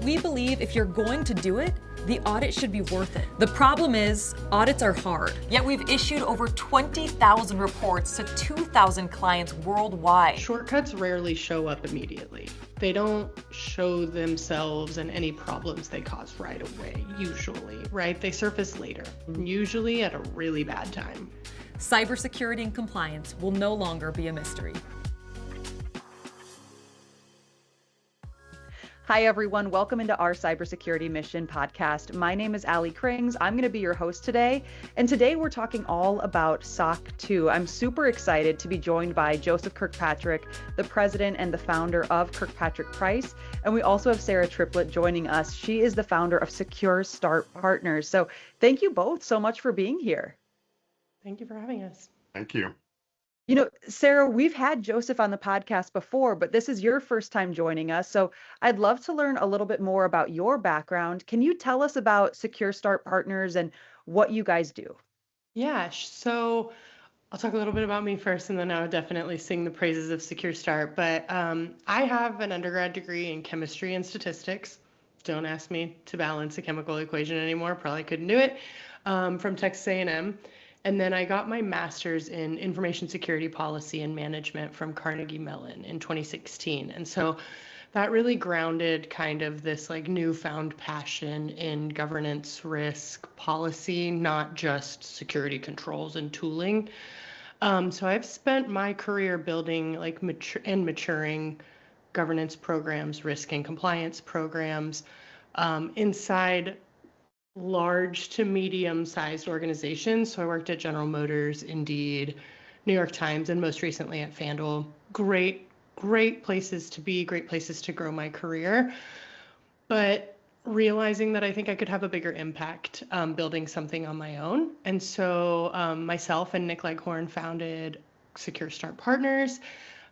we believe if you're going to do it, the audit should be worth it. The problem is, audits are hard. Yet we've issued over 20,000 reports to 2,000 clients worldwide. Shortcuts rarely show up immediately. They don't show themselves and any problems they cause right away, usually, right? They surface later, usually at a really bad time. Cybersecurity and compliance will no longer be a mystery. Hi, everyone. Welcome into Our Cybersecurity Mission podcast. My name is Allie Krings. I'm going to be your host today. And today we're talking all about SOC 2. I'm super excited to be joined by Joseph Kirkpatrick, the president and the founder of KirkpatrickPrice. And we also have Sarah Triplett joining us. She is the founder of Secure Start Partners. So thank you both so much for being here. Thank you for having us. Thank you. You know, Sarah, we've had Joseph on the podcast before, but this is your first time joining us. So I'd love to learn a little bit more about your background. Can you tell us about Secure Start Partners and what you guys do? Yeah, so I'll talk a little bit about me first, and then I would definitely sing the praises of Secure Start. But I have an undergrad degree in chemistry and statistics. Don't ask me to balance a chemical equation anymore. Probably couldn't do it. From Texas A&M. And then I got my master's in information security policy and management from Carnegie Mellon in 2016. And so that really grounded kind of this like newfound passion in governance, risk, policy, not just security controls and tooling. So I've spent my career building like maturing governance programs, risk and compliance programs inside large to medium-sized organizations. So I worked at General Motors, Indeed, New York Times, and most recently at FanDuel. Great places to be, great places to grow my career. But realizing that I think I could have a bigger impact building something on my own. And so myself and Nick Leghorn founded Secure Start Partners,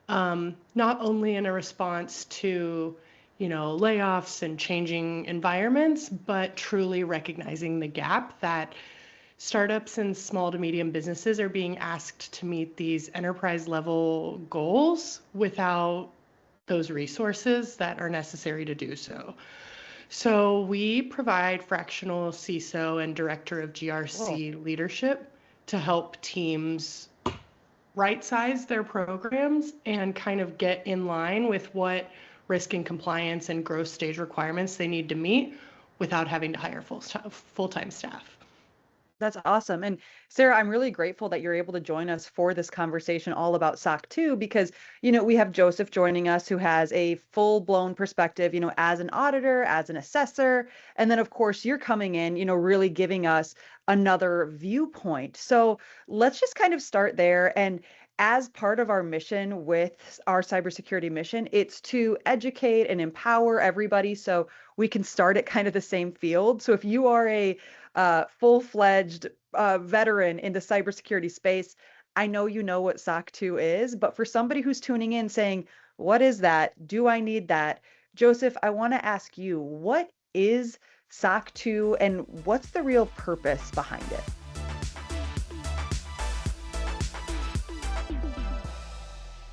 not only in a response to layoffs and changing environments, but truly recognizing the gap that startups and small to medium businesses are being asked to meet these enterprise level goals without those resources that are necessary to do so. So we provide fractional CISO and director of GRC leadership to help teams right-size their programs and kind of get in line with what risk and compliance and growth stage requirements they need to meet without having to hire full-time staff. That's awesome. And Sarah, I'm really grateful that you're able to join us for this conversation all about SOC 2 because, we have Joseph joining us who has a full-blown perspective, as an auditor, as an assessor. And then, of course, you're coming in, really giving us another viewpoint. So let's just kind of start there. And as part of our mission with our cybersecurity mission, it's to educate and empower everybody so we can start at kind of the same field. So if you are a full-fledged veteran in the cybersecurity space, I know you know what SOC 2 is, but for somebody who's tuning in saying, what is that? Do I need that? Joseph, I want to ask you, what is SOC 2 and what's the real purpose behind it?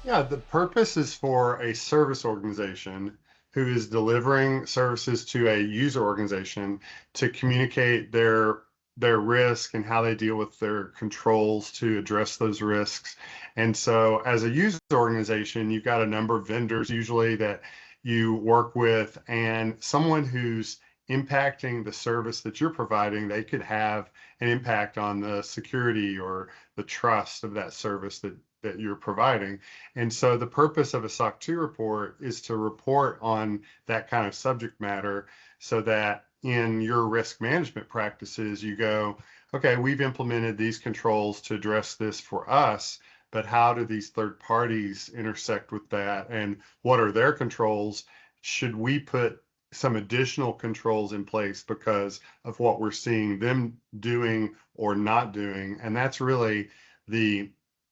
Yeah, the purpose is for a service organization who is delivering services to a user organization to communicate their risk and how they deal with their controls to address those risks. And so as a user organization, you've got a number of vendors usually that you work with, and someone who's impacting the service that you're providing, they could have an impact on the security or the trust of that service that you're providing. And so the purpose of a SOC 2 report is to report on that kind of subject matter so that in your risk management practices, you go, okay, we've implemented these controls to address this for us, but how do these third parties intersect with that? And what are their controls? Should we put some additional controls in place because of what we're seeing them doing or not doing? And that's really the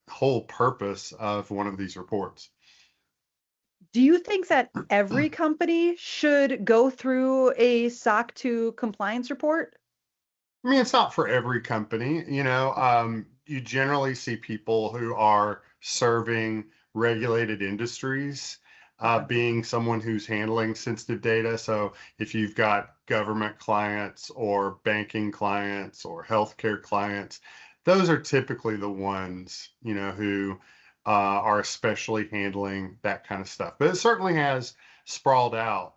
whole purpose of one of these reports. Do you think that every company should go through a SOC 2 compliance report? I mean, it's not for every company. You generally see people who are serving regulated industries being someone who's handling sensitive data. So if you've got government clients or banking clients or healthcare clients, those are typically the ones, who are especially handling that kind of stuff. But it certainly has sprawled out,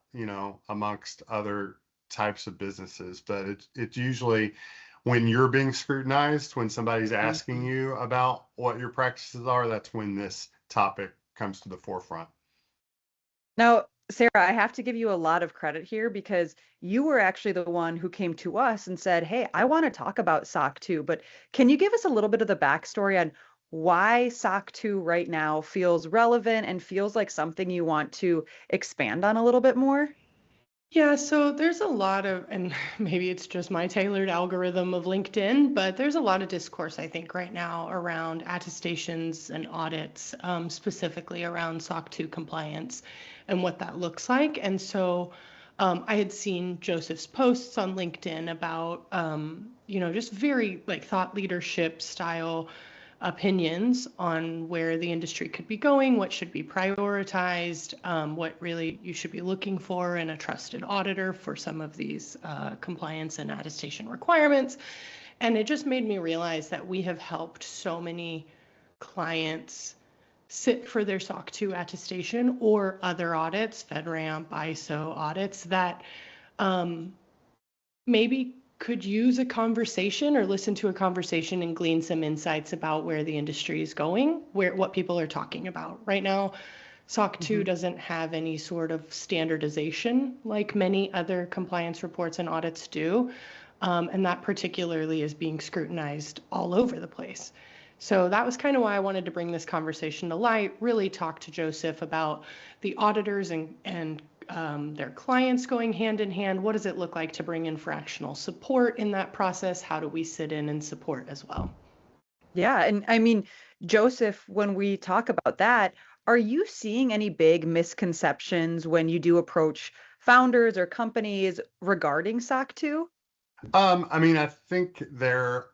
amongst other types of businesses. But it's usually when you're being scrutinized, when somebody's asking you about what your practices are, that's when this topic comes to the forefront. Now, Sarah, I have to give you a lot of credit here because you were actually the one who came to us and said, "Hey, I want to talk about SOC 2, but can you give us a little bit of the backstory on why SOC 2 right now feels relevant and feels like something you want to expand on a little bit more?" Yeah, so there's a lot of, and maybe it's just my tailored algorithm of LinkedIn, but there's a lot of discourse, I think, right now around attestations and audits, specifically around SOC 2 compliance and what that looks like. And so I had seen Joseph's posts on LinkedIn about, just very like thought leadership style opinions on where the industry could be going, what should be prioritized, what really you should be looking for in a trusted auditor for some of these compliance and attestation requirements. And it just made me realize that we have helped so many clients sit for their SOC 2 attestation or other audits, FedRAMP, ISO audits that maybe could use a conversation or listen to a conversation and glean some insights about where the industry is going, what people are talking about. Right now, SOC 2 doesn't have any sort of standardization like many other compliance reports and audits do. And that particularly is being scrutinized all over the place. So that was kind of why I wanted to bring this conversation to light, really talk to Joseph about the auditors and their clients going hand in hand. What does it look like to bring in fractional support in that process? How do we sit in and support as well? Yeah, and I mean, Joseph, when we talk about that, are you seeing any big misconceptions when you do approach founders or companies regarding SOC 2? I think there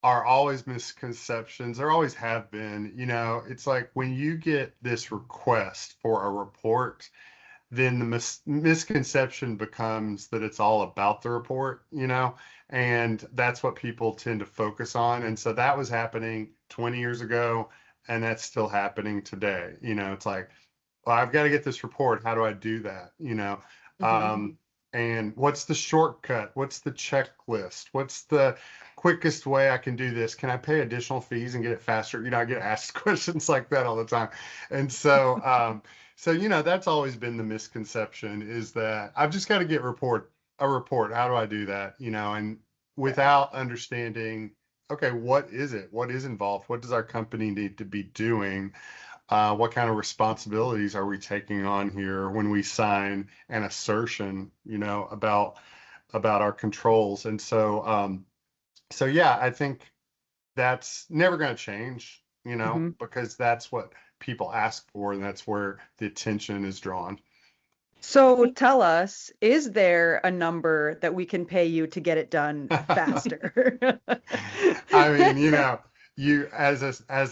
are always misconceptions. There always have been. It's like when you get this request for a report, then the misconception becomes that it's all about the report, and that's what people tend to focus on. And so that was happening 20 years ago, and that's still happening today. It's like, well, I've got to get this report. How do I do that? And what's the shortcut? What's the checklist? What's the quickest way I can do this? Can I pay additional fees and get it faster? I get asked questions like that all the time. And so, that's always been the misconception, is that I've just got to get a report. How do I do that? And without understanding, okay, what is it? What is involved? What does our company need to be doing? What kind of responsibilities are we taking on here when we sign an assertion, about our controls? And so, yeah, I think that's never going to change, because that's what people ask for, and that's where the attention is drawn. So tell us, is there a number that we can pay you to get it done faster? I mean, you as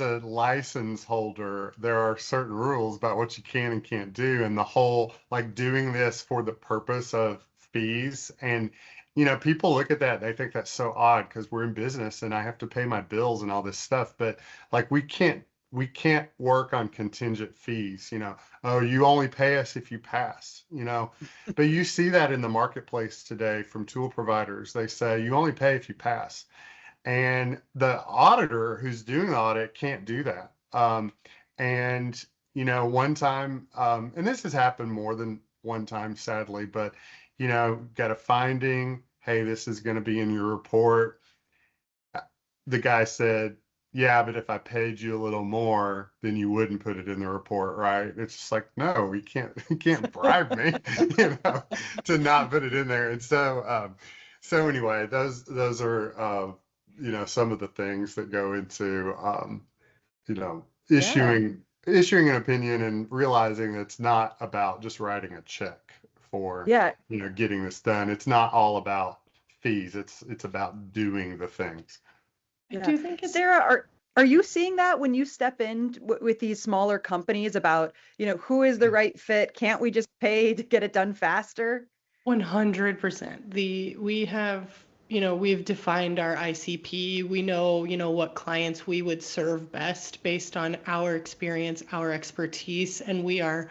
a license holder, there are certain rules about what you can and can't do, and the whole like doing this for the purpose of fees. And people look at that, they think that's so odd because we're in business and I have to pay my bills and all this stuff. But like we can't work on contingent fees. Oh, you only pay us if you pass. But you see that in the marketplace today from tool providers. They say you only pay if you pass. And the auditor who's doing the audit can't do that. And, one time, and this has happened more than one time, sadly, but, got a finding, hey, this is going to be in your report. The guy said, yeah, but if I paid you a little more, then you wouldn't put it in the report, right? It's just like, no, you can't bribe me, to not put it in there. And so, anyway, those are, some of the things that go into, issuing an opinion and realizing that it's not about just writing a check for, getting this done. It's not all about fees. It's about doing the things. I do think it's Sarah, Are you seeing that when you step in with these smaller companies about, who is the right fit? Can't we just pay to get it done faster? 100%. We've defined our ICP. We know, what clients we would serve best based on our experience, our expertise, and we are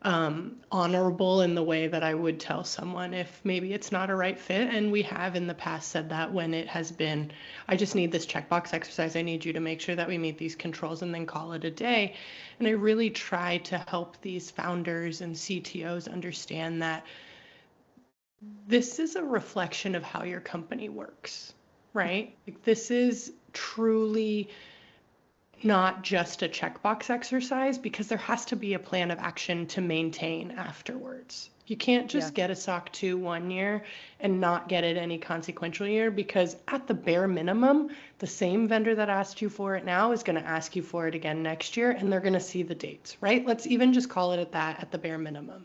honorable in the way that I would tell someone if maybe it's not a right fit. And we have in the past said that when it has been, I just need this checkbox exercise. I need you to make sure that we meet these controls and then call it a day. And I really try to help these founders and CTOs understand that this is a reflection of how your company works, right? Like, this is truly not just a checkbox exercise, because there has to be a plan of action to maintain afterwards. You can't just get a SOC 2 one year and not get it any consequential year, because at the bare minimum, the same vendor that asked you for it now is going to ask you for it again next year, and they're going to see the dates, right? Let's even just call it at that, at the bare minimum.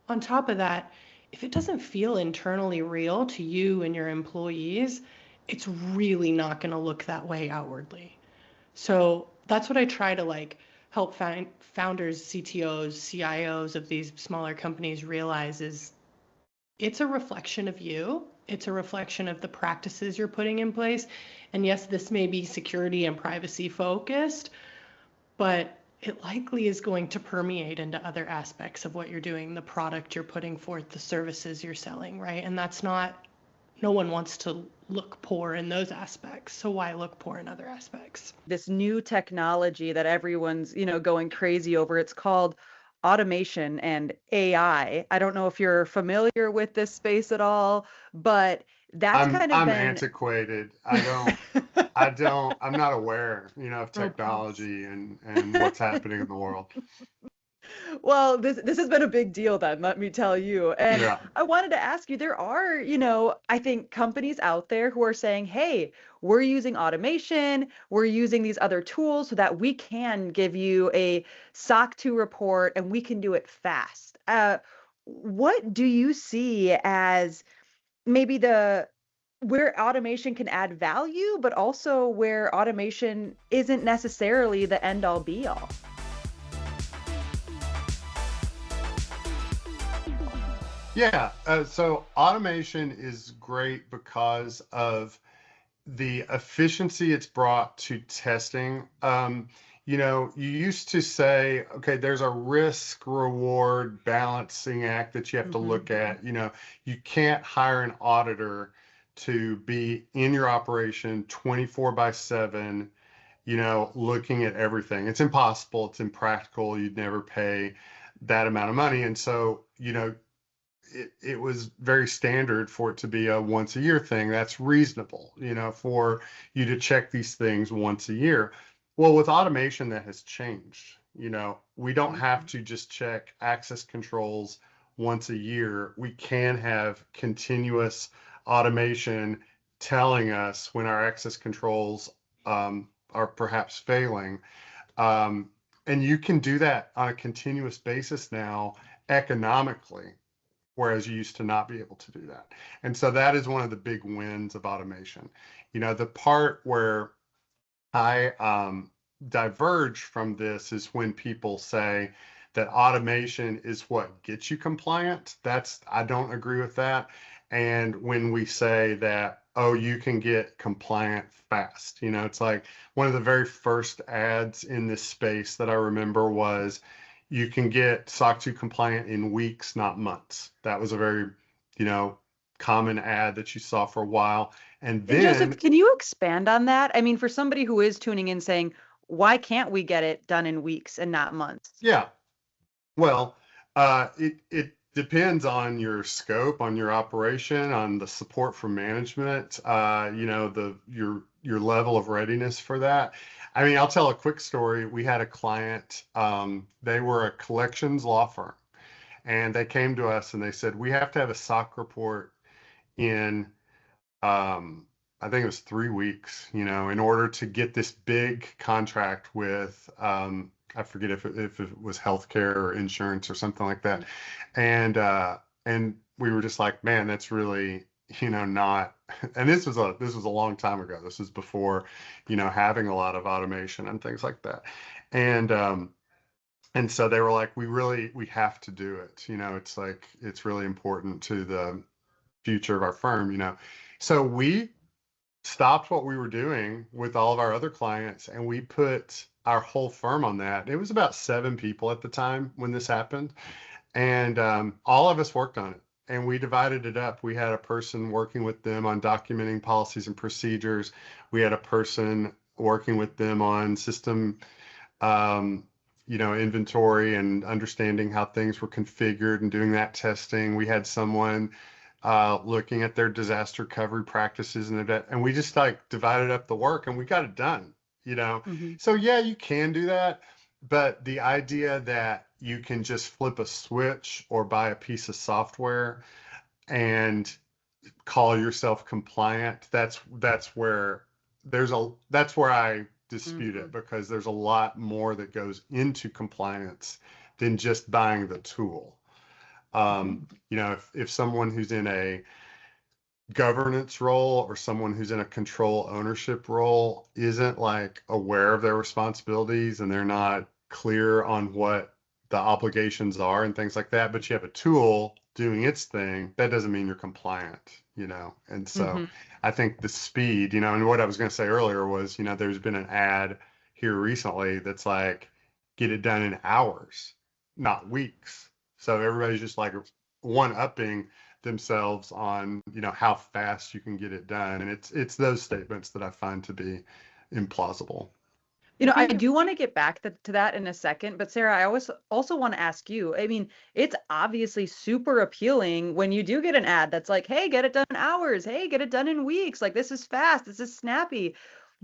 On top of that, if it doesn't feel internally real to you and your employees, it's really not going to look that way outwardly. So that's what I try to help founders, CTOs, CIOs of these smaller companies realize is it's a reflection of you. It's a reflection of the practices you're putting in place. And yes, this may be security and privacy focused, but it likely is going to permeate into other aspects of what you're doing, the product you're putting forth, the services you're selling, right? And no one wants to look poor in those aspects. So why look poor in other aspects? This new technology that everyone's, going crazy over, it's called automation and AI. I don't know if you're familiar with this space at all, but that's I'm antiquated. I'm not aware, of technology and what's happening in the world. Well, this has been a big deal then, let me tell you. And Yeah. I wanted to ask you, there are, I think companies out there who are saying, hey, we're using automation, we're using these other tools so that we can give you a SOC 2 report and we can do it fast. What do you see as maybe where automation can add value, but also where automation isn't necessarily the end all be all? Yeah. So automation is great because of the efficiency it's brought to testing. You used to say, okay, there's a risk reward balancing act that you have to look at. You can't hire an auditor to be in your operation 24/7, looking at everything. It's impossible. It's impractical. You'd never pay that amount of money. And so, it was very standard for it to be a once a year thing. That's reasonable, for you to check these things once a year. Well, with automation, that has changed. We don't have to just check access controls once a year. We can have continuous automation telling us when our access controls are perhaps failing. And you can do that on a continuous basis now economically, whereas you used to not be able to do that. And so that is one of the big wins of automation. The part where I diverge from this is when people say that automation is what gets you compliant. I don't agree with that. And when we say that, oh, you can get compliant fast, it's like one of the very first ads in this space that I remember was, you can get SOC 2 compliant in weeks, not months. That was a very, common ad that you saw for a while. And then, Joseph, can you expand on that? I mean, for somebody who is tuning in saying, why can't we get it done in weeks and not months? Yeah. Well, it depends on your scope, on your operation, on the support from management, your level of readiness for that. I mean, I'll tell a quick story. We had a client, they were a collections law firm, and they came to us and they said, we have to have a SOC report in, I think it was 3 weeks, in order to get this big contract with, I forget if it was healthcare or insurance or something like that. And we were just like, man, that's really not, and this was a long time ago. This was before, having a lot of automation and things like that. And so they were like, we have to do it. It's like, it's really important to the future of our firm. So we stopped what we were doing with all of our other clients and we put our whole firm on that. It was about 7 people at the time when this happened. And all of us worked on it and we divided it up. We had a person working with them on documenting policies and procedures. We had a person working with them on system, inventory and understanding how things were configured and doing that testing. We had someone looking at their disaster recovery practices and we just like divided up the work and we got it done. So yeah, you can do that, but the idea that you can just flip a switch or buy a piece of software and call yourself compliant, that's where I dispute it, because there's a lot more that goes into compliance than just buying the tool. If someone who's in a governance role or someone who's in a control ownership role isn't like aware of their responsibilities and they're not clear on what the obligations are and things like that, but you have a tool doing its thing, that doesn't mean you're compliant. And so I think the speed, and what I was going to say earlier was, there's been an ad here recently that's like, get it done in hours, not weeks. So everybody's just like one-upping themselves on, how fast you can get it done. And it's those statements that I find to be implausible. I do want to get back to that in a second, but Sarah, I also want to ask you, I mean, it's obviously super appealing when you do get an ad that's like, hey, get it done in hours. Hey, get it done in weeks. Like, this is fast. This is snappy.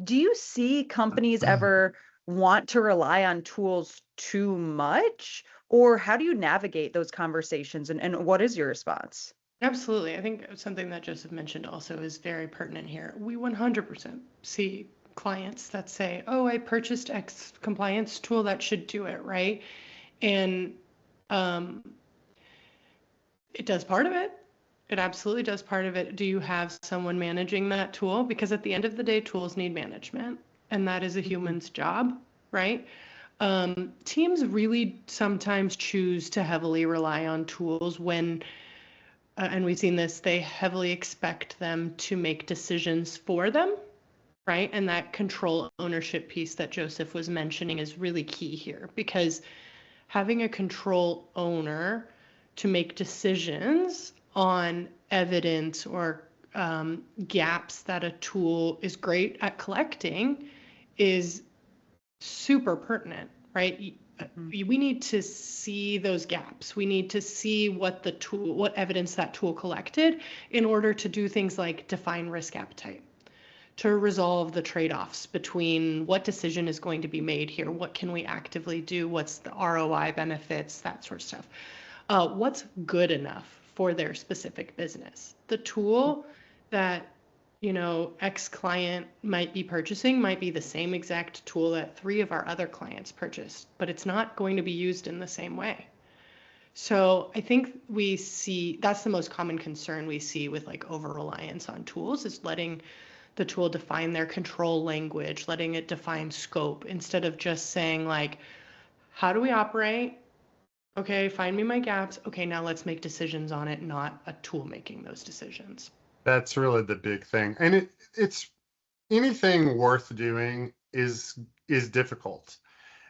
Do you see companies ever want to rely on tools too much? Or how do you navigate those conversations and what is your response? Absolutely. I think something that Joseph mentioned also is very pertinent here. We 100% see clients that say, oh, I purchased X compliance tool that should do it, right? And it does part of it. It absolutely does part of it. Do you have someone managing that tool? Because at the end of the day, tools need management, and that is a human's job, right? Teams really sometimes choose to heavily rely on tools when, and we've seen this, they heavily expect them to make decisions for them, right? And that control ownership piece that Joseph was mentioning is really key here, because having a control owner to make decisions on evidence or gaps that a tool is great at collecting is super pertinent, right? We need to see those gaps. We need to see what evidence that tool collected in order to do things like define risk appetite, to resolve the trade-offs between what decision is going to be made here, what can we actively do, what's the ROI benefits, that sort of stuff. What's good enough for their specific business. The tool that X client might be purchasing might be the same exact tool that 3 of our other clients purchased, but it's not going to be used in the same way. So I think we see that's the most common concern we see with like over-reliance on tools, is letting the tool define their control language, letting it define scope, instead of just saying like, how do we operate? Okay, find me my gaps. Okay, now let's make decisions on it, not a tool making those decisions. That's really the big thing. And it's anything worth doing is difficult.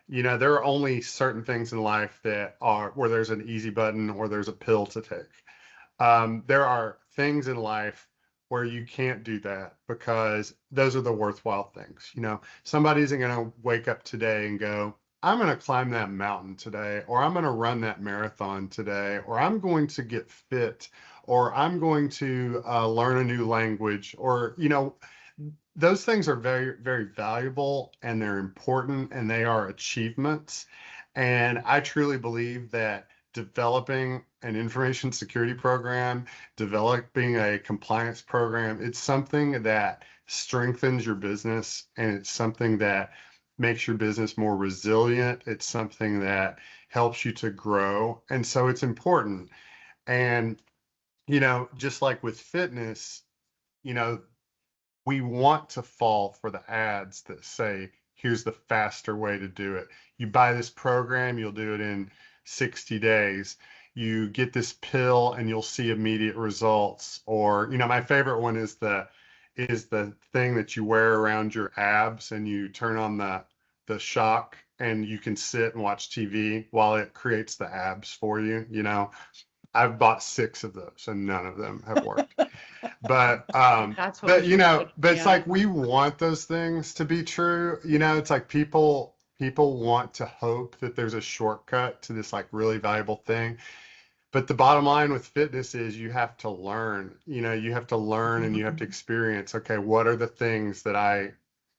There are only certain things in life that are where there's an easy button or there's a pill to take. There are things in life where you can't do that because those are the worthwhile things. Somebody isn't going to wake up today and go, I'm going to climb that mountain today, or I'm going to run that marathon today, or I'm going to get fit, or I'm going to learn a new language, or, those things are very, very valuable and they're important and they are achievements. And I truly believe that developing an information security program, developing a compliance program, it's something that strengthens your business and it's something that makes your business more resilient. It's something that helps you to grow. And so it's important. And just like with fitness, you know, we want to fall for the ads that say, here's the faster way to do it. You buy this program, you'll do it in 60 days. You get this pill and you'll see immediate results. Or, my favorite one is the thing that you wear around your abs, and you turn on the shock and you can sit and watch TV while it creates the abs for you. I've bought 6 of those and none of them have worked. But That's what but we should but it's yeah. like we want those things to be true. It's like people want to hope that there's a shortcut to this like really valuable thing. But the bottom line with fitness is you have to learn. You have to learn and you have to experience, okay, what are the things that I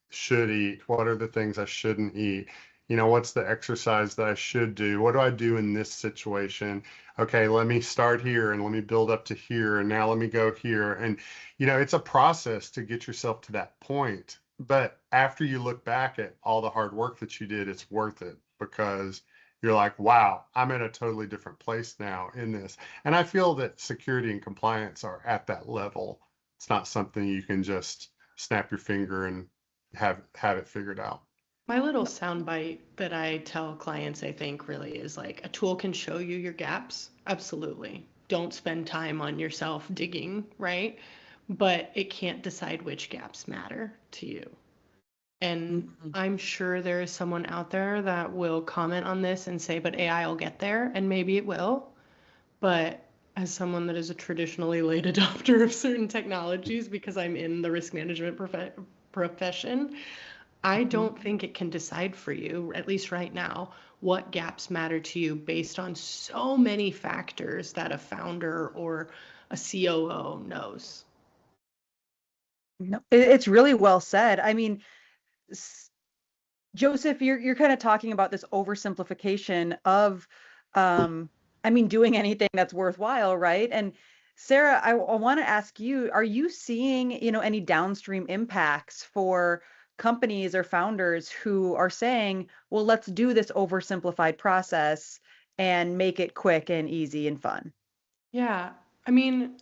should eat? What are the things I shouldn't eat? What's the exercise that I should do? What do I do in this situation? Okay, let me start here and let me build up to here, and now let me go here. And it's a process to get yourself to that point. But after you look back at all the hard work that you did, it's worth it, because you're like, wow, I'm in a totally different place now in this. And I feel that security and compliance are at that level. It's not something you can just snap your finger and have it figured out. My little soundbite that I tell clients, I think, really is like, a tool can show you your gaps. Absolutely. Don't spend time on yourself digging, right? But it can't decide which gaps matter to you. And I'm sure there is someone out there that will comment on this and say, but AI will get there, and maybe it will. But as someone that is a traditionally late adopter of certain technologies, because I'm in the risk management profession, I don't think it can decide for you, at least right now, what gaps matter to you based on so many factors that a founder or a COO knows. No, it's really well said. I mean, Joseph, you're kind of talking about this oversimplification of, doing anything that's worthwhile, right? And Sarah, I want to ask you, are you seeing, any downstream impacts for companies or founders who are saying, well, let's do this oversimplified process and make it quick and easy and fun? Yeah, I mean,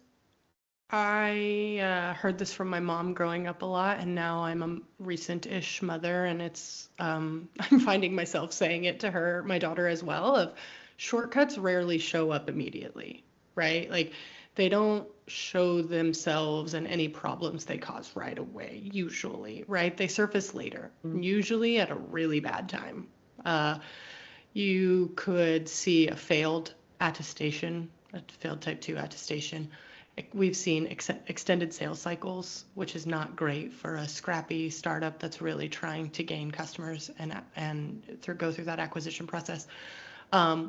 I heard this from my mom growing up a lot, and now I'm a recent-ish mother, and it's I'm finding myself saying it to her, my daughter as well, of shortcuts rarely show up immediately, right? Like, they don't show themselves and any problems they cause right away, usually, right? They surface later, usually at a really bad time. You could see a failed attestation, a failed type 2 attestation. We've seen extended sales cycles, which is not great for a scrappy startup that's really trying to gain customers and go through that acquisition process.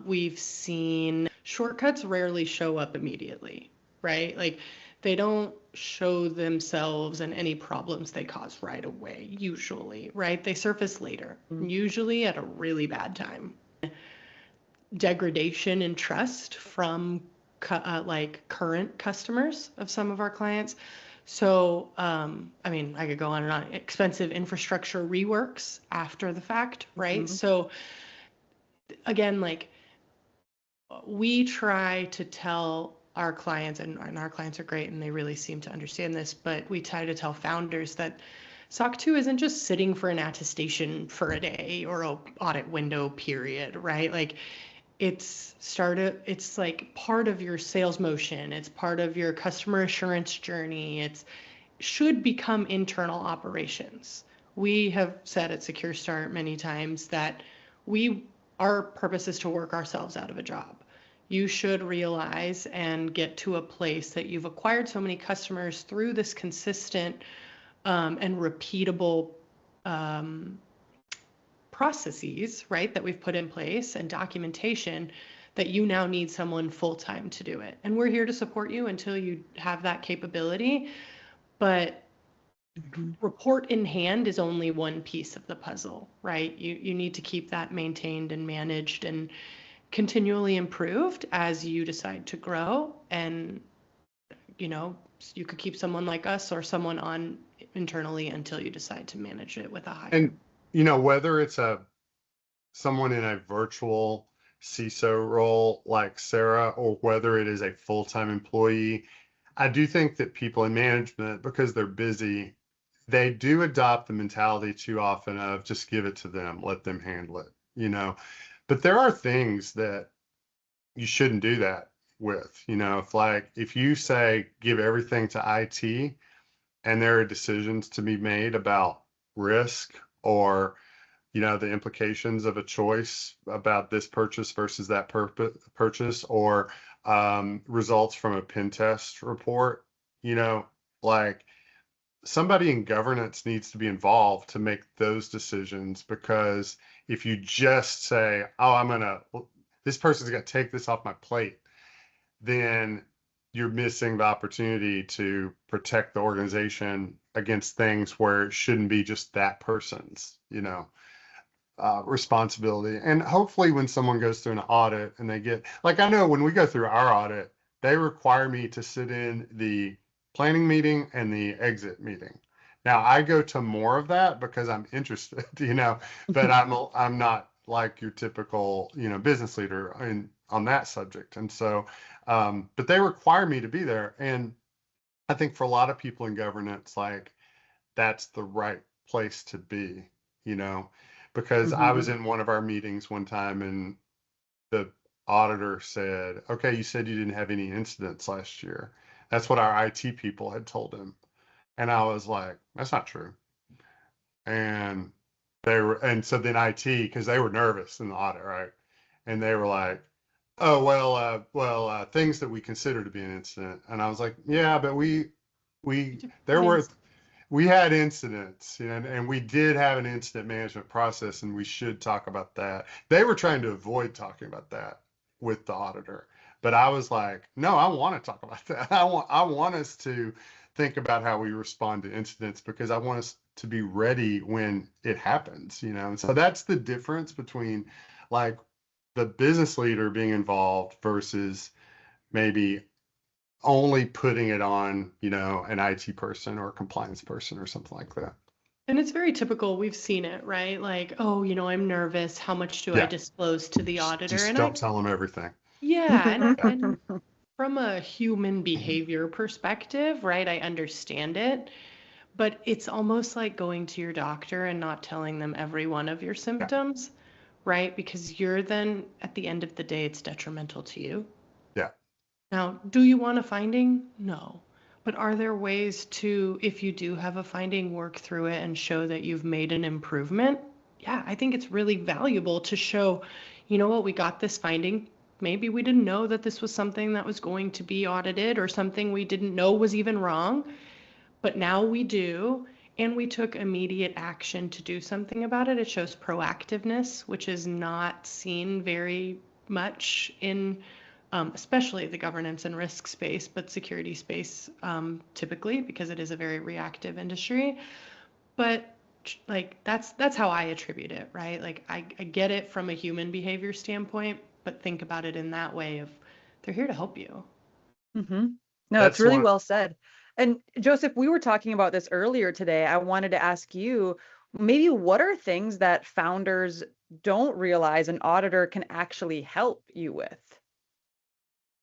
We've seen shortcuts rarely show up immediately, right? Like, they don't show themselves and any problems they cause right away, usually, right? They surface later, usually at a really bad time. Degradation in trust from current customers of some of our clients. So, I could go on and on. Expensive infrastructure reworks after the fact, right? So again, we try to tell our clients, and our clients are great and they really seem to understand this, but we try to tell founders that SOC 2 isn't just sitting for an attestation for a day or an audit window period, right? Like, it's like part of your sales motion. It's part of your customer assurance journey. It should become internal operations. We have said at Secure Start many times that our purpose is to work ourselves out of a job. You should realize and get to a place that you've acquired so many customers through this consistent and repeatable processes, right, that we've put in place and documentation, that you now need someone full-time to do it. And we're here to support you until you have that capability. But report in hand is only one piece of the puzzle, right? You need to keep that maintained and managed and continually improved as you decide to grow. And, you could keep someone like us or someone on internally until you decide to manage it with a hire. And whether it's someone in a virtual CISO role like Sarah, or whether it is a full-time employee, I do think that people in management, because they're busy, they do adopt the mentality too often of just give it to them, let them handle it, you know. But there are things that you shouldn't do that with, you know, if you say give everything to IT and there are decisions to be made about risk or, you know, the implications of a choice about this purchase versus that purchase, or results from a pen test report, you know, like somebody in governance needs to be involved to make those decisions, because if you just say, oh, this person's got to take this off my plate, then you're missing the opportunity to protect the organization against things where it shouldn't be just that person's, you know, responsibility. And hopefully when someone goes through an audit and they get, like, I know when we go through our audit, they require me to sit in the planning meeting and the exit meeting. Now I go to more of that because I'm interested, you know, but I'm not like your typical, you know, business leader on that subject. And so, but they require me to be there. And I think for a lot of people in governance, like that's the right place to be, you know, because I was in one of our meetings one time and the auditor said, okay, you said you didn't have any incidents last year. That's what our IT people had told him. And I was like, that's not true. And and so then IT, because they were nervous in the audit, right? And they were like, oh, well, things that we consider to be an incident. And I was like, yeah, but we had incidents, you know, and we did have an incident management process, and we should talk about that. They were trying to avoid talking about that with the auditor, but I was like, no, I want to talk about that. I want us to think about how we respond to incidents, because I want us to be ready when it happens, you know. And so that's the difference between like the business leader being involved versus maybe only putting it on, you know, an IT person or a compliance person or something like that. And it's very typical. We've seen it, right? Like, oh, you know, I'm nervous. How much do I Yeah. disclose to the auditor? Just And don't tell them everything. yeah, and from a human behavior perspective, right? I understand it, but it's almost like going to your doctor and not telling them every one of your symptoms, right? Because you're then at the end of the day, it's detrimental to you. Yeah. Now, do you want a finding? No. But are there ways to, if you do have a finding, work through it and show that you've made an improvement? Yeah, I think it's really valuable to show, you know what, we got this finding. Maybe we didn't know that this was something that was going to be audited, or something we didn't know was even wrong, but now we do, and we took immediate action to do something about it. It shows proactiveness, which is not seen very much in especially the governance and risk space, but security space typically, because it is a very reactive industry. But like that's how I attribute it, right? Like I get it from a human behavior standpoint, but think about it in that way of they're here to help you. No, it's really well said. And Joseph, we were talking about this earlier today. I wanted to ask you, maybe what are things that founders don't realize an auditor can actually help you with?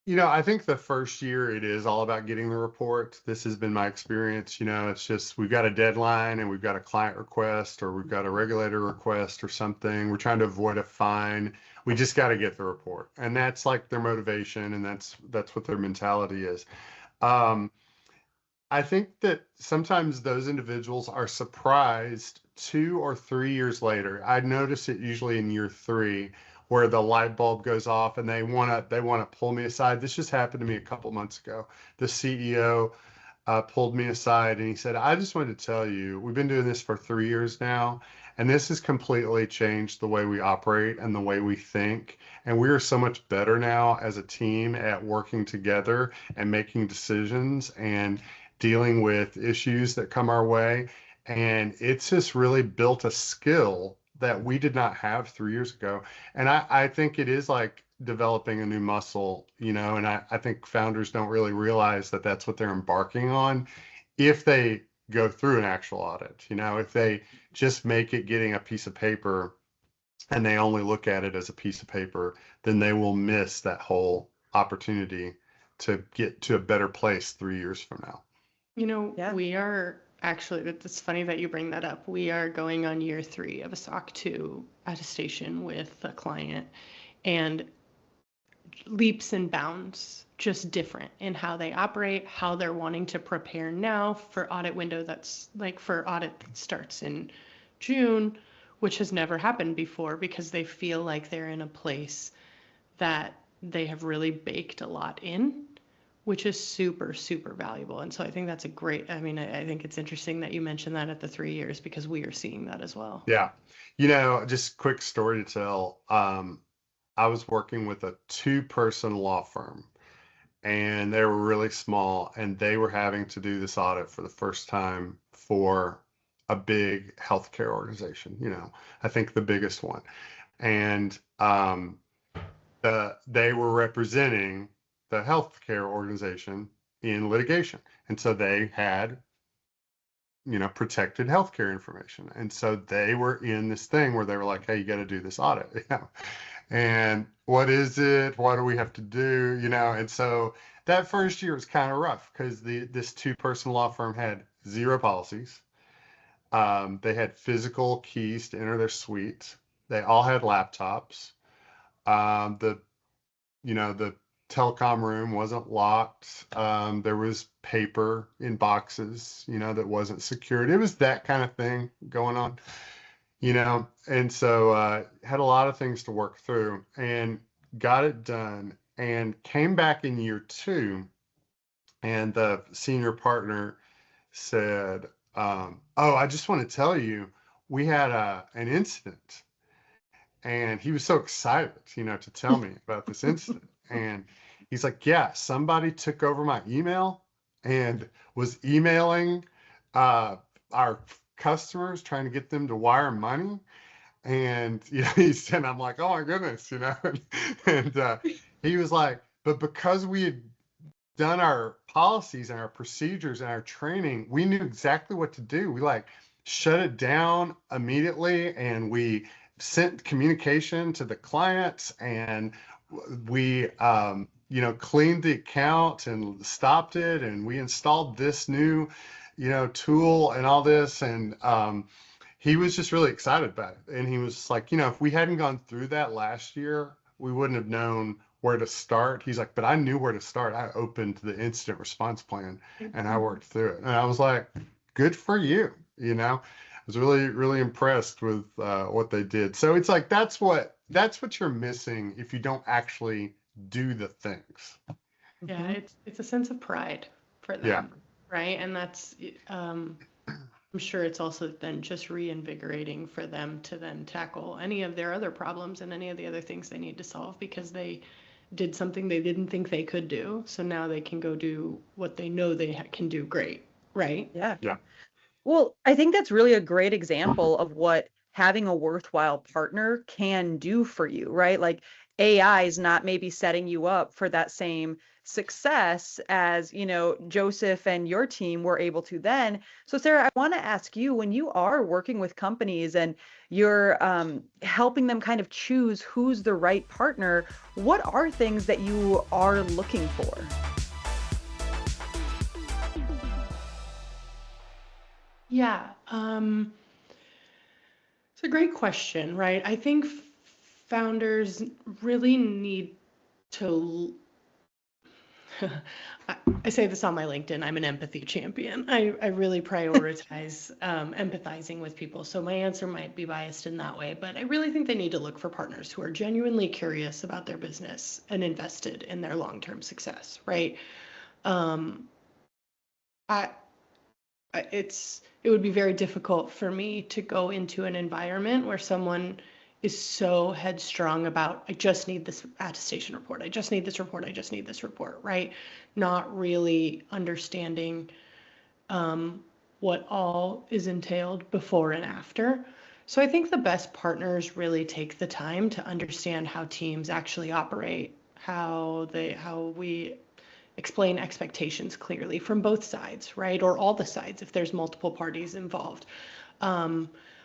You know, I think the first year it is all about getting the report. This has been my experience. You know, it's just we've got a deadline and we've got a client request or we've got a regulator request or something. We're trying to avoid a fine. We just got to get the report. And that's like their motivation, and that's what their mentality is. I think that sometimes those individuals are surprised 2 or 3 years later. I notice it usually in year 3, where the light bulb goes off and they want to pull me aside. This just happened to me a couple months ago. The CEO pulled me aside and he said, I just wanted to tell you, we've been doing this for 3 years now, and this has completely changed the way we operate and the way we think. And we are so much better now as a team at working together and making decisions and dealing with issues that come our way. And it's just really built a skill that we did not have 3 years ago. And I think it is like developing a new muscle, you know, and I think founders don't really realize that that's what they're embarking on if they go through an actual audit. You know, if they just make it getting a piece of paper and they only look at it as a piece of paper, then they will miss that whole opportunity to get to a better place 3 years from now. Yeah. We are actually, it's funny that you bring that up. We are going on year 3 of a SOC 2 attestation with a client, and leaps and bounds, just different in how they operate, how they're wanting to prepare now for audit window that's like for audit that starts in June, which has never happened before because they feel like they're in a place that they have really baked a lot in, which is super, super valuable. And so I think that's a great, I think it's interesting that you mentioned that at the 3 years because we are seeing that as well. Yeah. Just quick story to tell. I was working with a 2-person law firm, and they were really small, and they were having to do this audit for the first time for a big healthcare organization, I think the biggest one. And they were representing the healthcare organization in litigation. And so they had, protected healthcare information. And so they were in this thing where they were like, hey, you got to do this audit. And what is it? What do we have to do? And so that first year was kind of rough because this 2-person law firm had 0 policies. They had physical keys to enter their suite. They all had laptops. The telecom room wasn't locked. There was paper in boxes, that wasn't secured. It was that kind of thing going on. And so had a lot of things to work through and got it done and came back in year 2. And the senior partner said, oh, I just want to tell you, we had an incident. And he was so excited, to tell me about this incident. And he's like, yeah, somebody took over my email and was emailing our customers trying to get them to wire money. And he said, I'm like, oh my goodness, and he was like, but because we had done our policies and our procedures and our training, we knew exactly what to do. We shut it down immediately, and we sent communication to the clients, and we cleaned the account and stopped it, and we installed this new tool and all this. And he was just really excited about it. And he was like, if we hadn't gone through that last year, we wouldn't have known where to start. He's like, but I knew where to start. I opened the incident response plan and I worked through it. And I was like, good for you. I was really, really impressed with what they did. So it's like, that's what you're missing if you don't actually do the things. Yeah, it's a sense of pride for them, right? And that's, I'm sure it's also then just reinvigorating for them to then tackle any of their other problems and any of the other things they need to solve because they did something they didn't think they could do. So now they can go do what they know they can do great, right? Yeah. Yeah. Well, I think that's really a great example of what having a worthwhile partner can do for you, right? Like AI is not maybe setting you up for that same success as, Joseph and your team were able to then. So Sarah, I want to ask you, when you are working with companies and you're helping them kind of choose who's the right partner, what are things that you are looking for? Yeah, it's a great question, right? I think founders really need to I say this on my LinkedIn, I'm an empathy champion. I really prioritize empathizing with people. So my answer might be biased in that way, but I really think they need to look for partners who are genuinely curious about their business and invested in their long-term success, right? It would be very difficult for me to go into an environment where someone is so headstrong about, I just need this attestation report. I just need this report. I just need this report, right? Not really understanding what all is entailed before and after. So I think the best partners really take the time to understand how teams actually operate, how we explain expectations clearly from both sides, right? Or all the sides if there's multiple parties involved.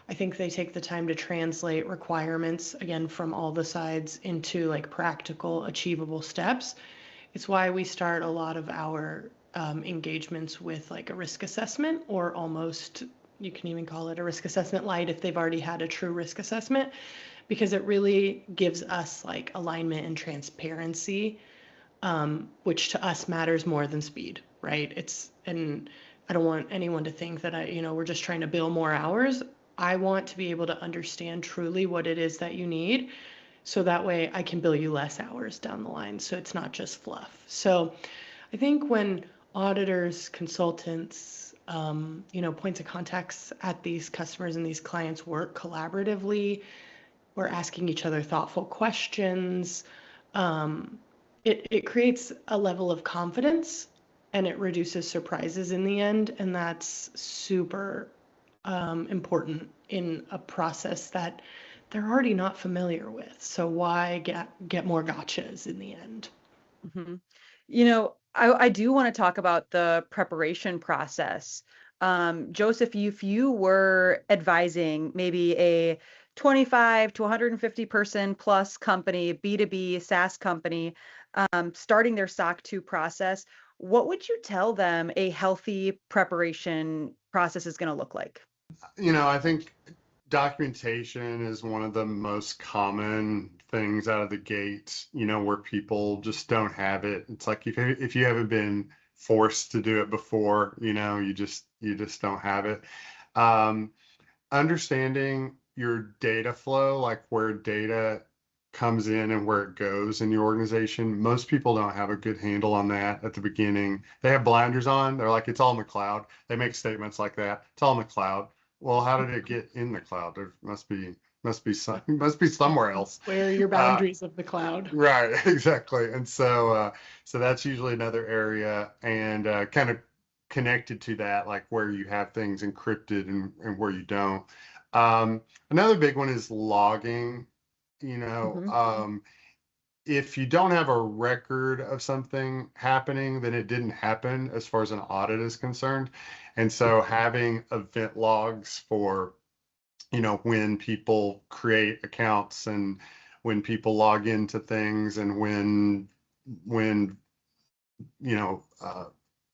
I think they take the time to translate requirements, again, from all the sides into like practical, achievable steps. It's why we start a lot of our engagements with like a risk assessment, or almost, you can even call it a risk assessment light if they've already had a true risk assessment, because it really gives us like alignment and transparency, which to us matters more than speed, right? And I don't want anyone to think that we're just trying to bill more hours. I want to be able to understand truly what it is that you need, so that way I can bill you less hours down the line. So it's not just fluff. So I think when auditors, consultants, points of contacts at these customers and these clients work collaboratively, we're asking each other thoughtful questions, it creates a level of confidence, and it reduces surprises in the end. And that's super important in a process that they're already not familiar with. So why get more gotchas in the end? Mhm. I do want to talk about the preparation process. Joseph, if you were advising maybe a 25 to 150 person plus company, B2B SaaS company, starting their SOC 2 process, what would you tell them a healthy preparation process is going to look like? I think documentation is one of the most common things out of the gate, where people just don't have it. It's like if you haven't been forced to do it before, you just don't have it. Understanding your data flow, like where data comes in and where it goes in your organization. Most people don't have a good handle on that at the beginning. They have blinders on. They're like, it's all in the cloud. They make statements like that. It's all in the cloud. Well, how did it get in the cloud? There must be somewhere else. Where are your boundaries of the cloud? Right, exactly. And so that's usually another area, and kind of connected to that, like where you have things encrypted and where you don't. Another big one is logging. You know, Mhm. if you don't have a record of something happening, then it didn't happen as far as an audit is concerned. And so having event logs for, when people create accounts and when people log into things and when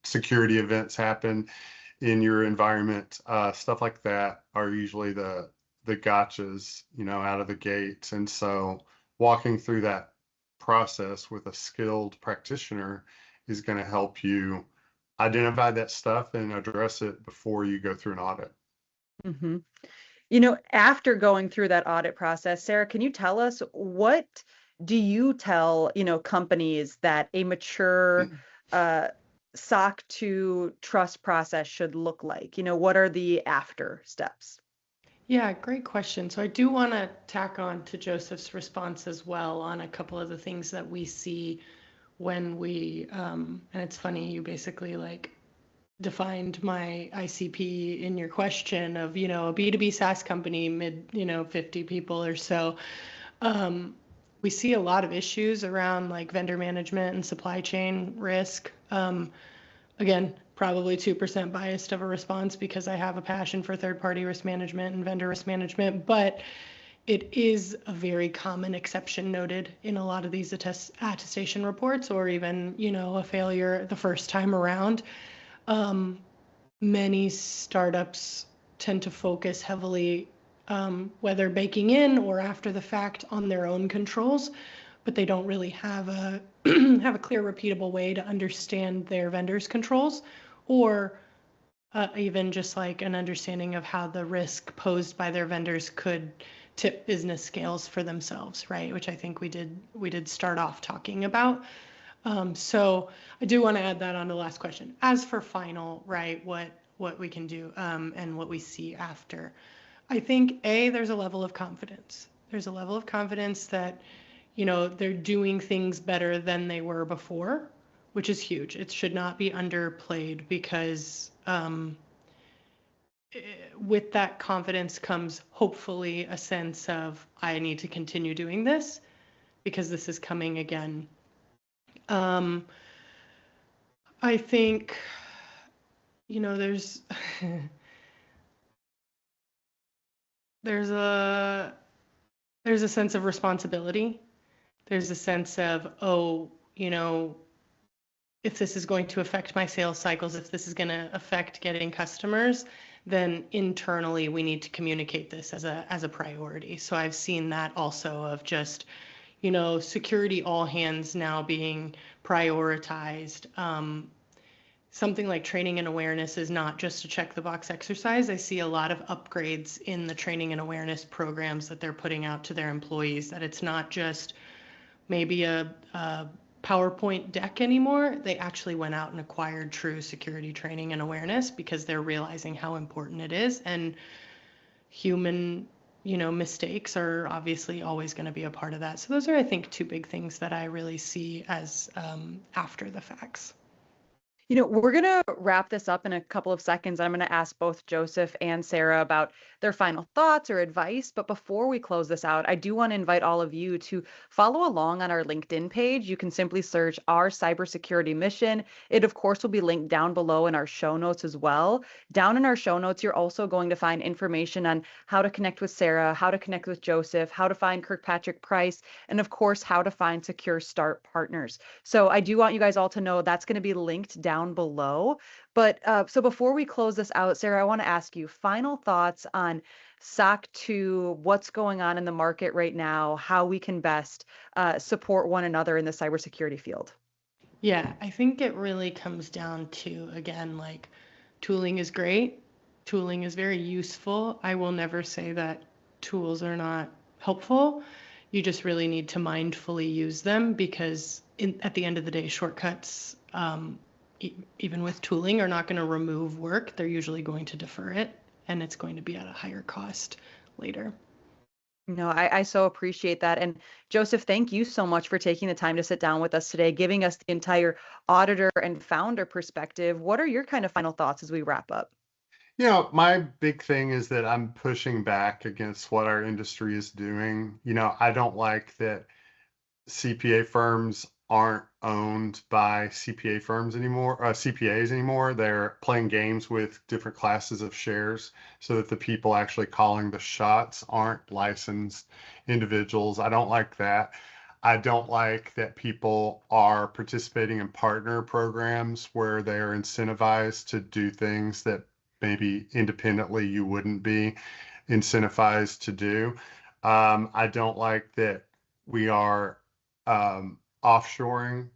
security events happen in your environment, stuff like that are usually the gotchas, out of the gate. And so walking through that process with a skilled practitioner is going to help you identify that stuff and address it before you go through an audit. Mhm. After going through that audit process, Sarah, can you tell us what do you tell, companies that a mature SOC 2 trust process should look like? What are the after steps? Yeah, great question. So I do want to tack on to Joseph's response as well on a couple of the things that we see when and it's funny, you basically like defined my ICP in your question of, a B2B SaaS company, mid, 50 people or so. We see a lot of issues around like vendor management and supply chain risk. Again, probably 2% biased of a response because I have a passion for third-party risk management and vendor risk management, but it is a very common exception noted in a lot of these attestation reports, or even, a failure the first time around. Many startups tend to focus heavily, whether baking in or after the fact, on their own controls, but they don't really have a have a clear, repeatable way to understand their vendors' controls, or even just like an understanding of how the risk posed by their vendors could tip business scales for themselves, right? Which I think we did start off talking about. So I do want to add that on the last question. As for final, right, what we can do, and what we see after, I think there's a level of confidence. There's a level of confidence that, they're doing things better than they were before, which is huge. It should not be underplayed, because with that confidence comes hopefully a sense of, I need to continue doing this because this is coming again. I think, there's there's a there's a sense of responsibility. There's a sense of, oh, if this is going to affect my sales cycles, if this is going to affect getting customers, then internally we need to communicate this as a priority. So I've seen that also of just, security all hands now being prioritized. Something like training and awareness is not just a check the box exercise. I see a lot of upgrades in the training and awareness programs that they're putting out to their employees, that it's not just maybe a PowerPoint deck anymore. They actually went out and acquired true security training and awareness because they're realizing how important it is. And human, mistakes are obviously always going to be a part of that. So those are, I think, two big things that I really see as after the facts. We're going to wrap this up in a couple of seconds. I'm going to ask both Joseph and Sarah about their final thoughts or advice. But before we close this out, I do want to invite all of you to follow along on our LinkedIn page. You can simply search Our Cybersecurity Mission. It, of course, will be linked down below in our show notes as well. Down in our show notes, you're also going to find information on how to connect with Sarah, how to connect with Joseph, how to find KirkpatrickPrice, and of course, how to find Secure Start partners. So I do want you guys all to know that's going to be linked down below. But so before we close this out, Sarah, I want to ask you final thoughts on SOC 2, what's going on in the market right now, how we can best support one another in the cybersecurity field. Yeah, I think it really comes down to, again, like tooling is great. Tooling is very useful. I will never say that tools are not helpful. You just really need to mindfully use them because at the end of the day, shortcuts, even with tooling, are not going to remove work. They're usually going to defer it, and it's going to be at a higher cost later. No, I so appreciate that. And Joseph, thank you so much for taking the time to sit down with us today, giving us the entire auditor and founder perspective. What are your kind of final thoughts as we wrap up? My big thing is that I'm pushing back against what our industry is doing. I don't like that CPA firms aren't owned by CPA firms anymore, CPAs anymore. They're playing games with different classes of shares so that the people actually calling the shots aren't licensed individuals. I don't like that. I don't like that people are participating in partner programs where they are incentivized to do things that maybe independently you wouldn't be incentivized to do. I don't like that we are offshoring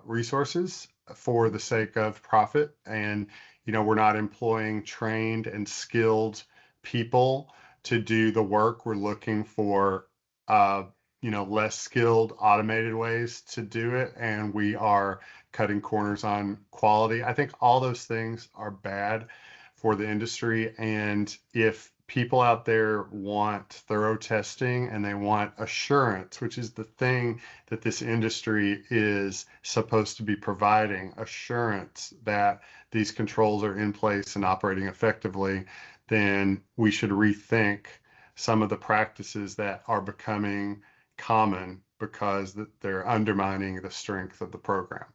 resources for the sake of profit, and we're not employing trained and skilled people to do the work. We're looking for less skilled automated ways to do it, and we are cutting corners on quality. I think all those things are bad for the industry, and if people out there want thorough testing and they want assurance, which is the thing that this industry is supposed to be providing, assurance that these controls are in place and operating effectively, then we should rethink some of the practices that are becoming common because they're undermining the strength of the program.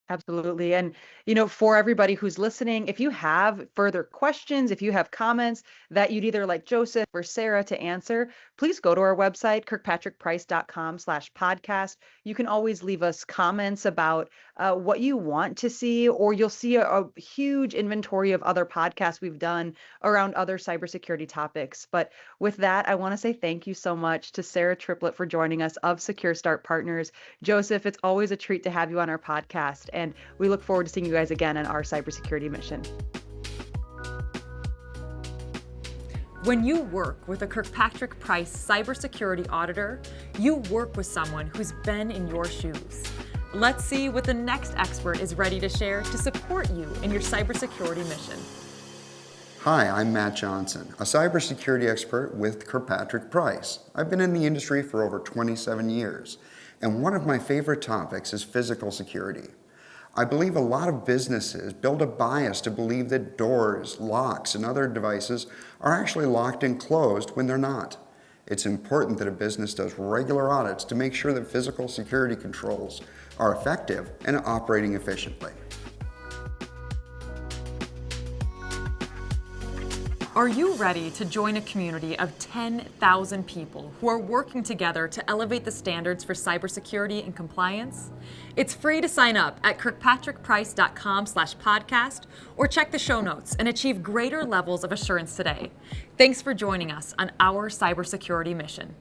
Absolutely. And, for everybody who's listening, if you have further questions, if you have comments that you'd either like Joseph or Sarah to answer, please go to our website, kirkpatrickprice.com/podcast. You can always leave us comments about what you want to see, or you'll see a huge inventory of other podcasts we've done around other cybersecurity topics. But with that, I want to say thank you so much to Sarah Triplett for joining us of Secure Start Partners. Joseph, it's always a treat to have you on our podcast. And we look forward to seeing you guys again on Our Cybersecurity Mission. When you work with a KirkpatrickPrice cybersecurity auditor, you work with someone who's been in your shoes. Let's see what the next expert is ready to share to support you in your cybersecurity mission. Hi, I'm Matt Johnson, a cybersecurity expert with KirkpatrickPrice. I've been in the industry for over 27 years, and one of my favorite topics is physical security. I believe a lot of businesses build a bias to believe that doors, locks, and other devices are actually locked and closed when they're not. It's important that a business does regular audits to make sure that physical security controls are effective and operating efficiently. Are you ready to join a community of 10,000 people who are working together to elevate the standards for cybersecurity and compliance? It's free to sign up at kirkpatrickprice.com/podcast or check the show notes and achieve greater levels of assurance today. Thanks for joining us on Our Cybersecurity Mission.